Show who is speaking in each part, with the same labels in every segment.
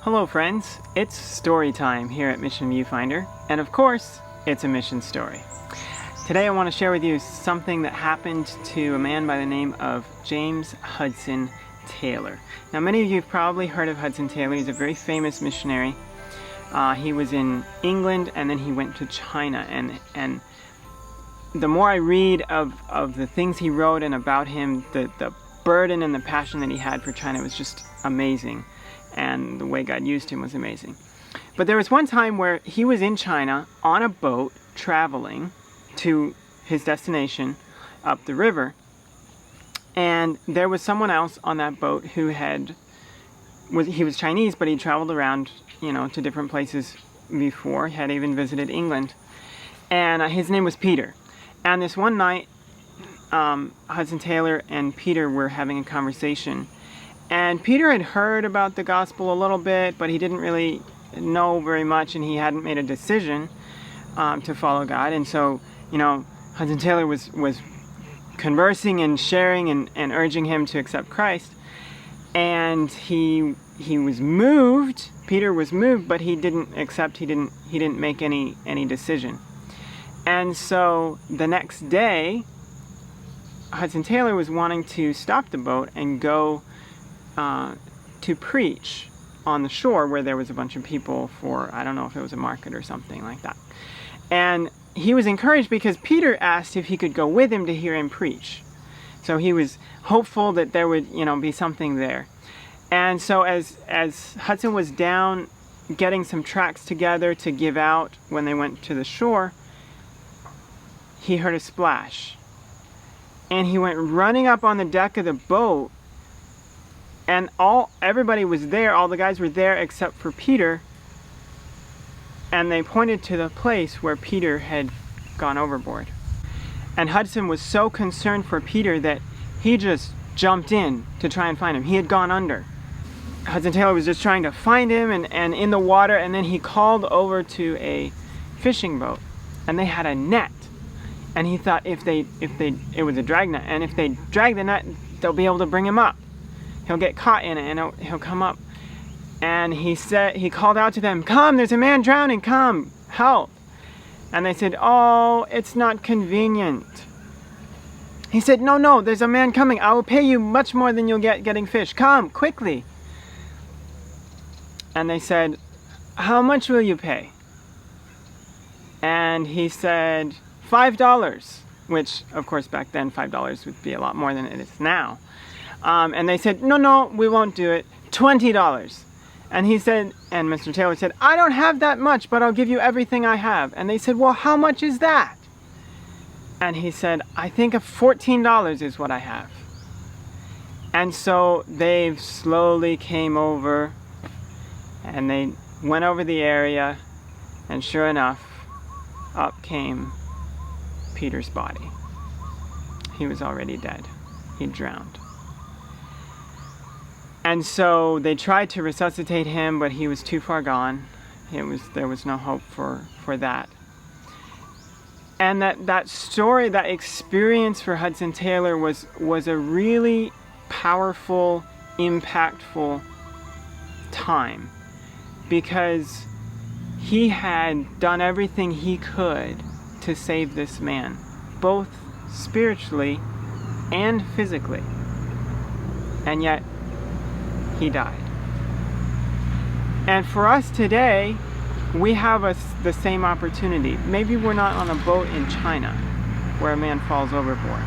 Speaker 1: Hello friends, it's story time here at MissionViewfinder, and of course, it's a mission story. Today I want to share with you something that happened to a man by the name of James Hudson Taylor. Now many of you have probably heard of Hudson Taylor. He's a very famous missionary. He was in England and then he went to China, and the more I read of the things he wrote and about him, the burden and the passion that he had for China was just amazing. And the way God used him was amazing. But there was one time where he was in China on a boat traveling to his destination up the river, and there was someone else on that boat who he was Chinese, but he traveled around, to different places before. He had even visited England, and his name was Peter. And this one night, Hudson Taylor and Peter were having a conversation. And Peter had heard about the gospel a little bit, but he didn't really know very much, and he hadn't made a decision to follow God. And so, Hudson Taylor was conversing and sharing and urging him to accept Christ. And he was moved. Peter was moved, but he didn't accept. He didn't make any decision. And so the next day, Hudson Taylor was wanting to stop the boat and go to preach on the shore where there was a bunch of people for, I don't know if it was a market or something like that. And he was encouraged because Peter asked if he could go with him to hear him preach. So he was hopeful that there would, be something there. And so as Hudson was down getting some tracts together to give out when they went to the shore, he heard a splash. And he went running up on the deck of the boat. And everybody was there, all the guys were there except for Peter. And they pointed to the place where Peter had gone overboard. And Hudson was so concerned for Peter that he just jumped in to try and find him. He had gone under. Hudson Taylor was just trying to find him and in the water, and then he called over to a fishing boat. And they had a net. And he thought it was a drag net, and if they drag the net, they'll be able to bring him up. He'll get caught in it and he'll come up. And he called out to them, "Come, there's a man drowning, come, help." And they said, "Oh, it's not convenient." He said, No, there's a man coming. I will pay you much more than you'll get getting fish. Come, quickly." And they said, "How much will you pay?" And he said, $5, which, of course, back then, $5 would be a lot more than it is now. And they said, no, we won't do it. $20. And he said, and Mr. Taylor said, "I don't have that much, but I'll give you everything I have." And they said, "Well, how much is that?" And he said, "I think $14 is what I have." And so they slowly came over, and they went over the area, and sure enough, up came Peter's body. He was already dead. He drowned. And so they tried to resuscitate him, but he was too far gone. There was no hope for that. And that story, that experience for Hudson Taylor was a really powerful, impactful time, because he had done everything he could to save this man, both spiritually and physically. And yet, he died. And for us today, we have the same opportunity. Maybe we're not on a boat in China where a man falls overboard,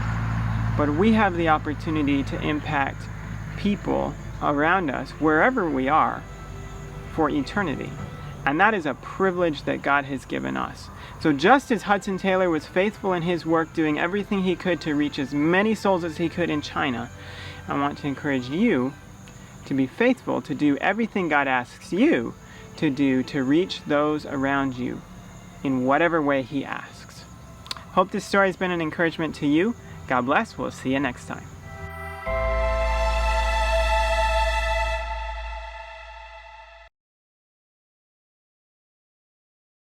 Speaker 1: but we have the opportunity to impact people around us, wherever we are, for eternity. And that is a privilege that God has given us. So just as Hudson Taylor was faithful in his work, doing everything he could to reach as many souls as he could in China, I want to encourage you to be faithful, to do everything God asks you to do to reach those around you in whatever way He asks. Hope this story has been an encouragement to you. God bless. We'll see you next time.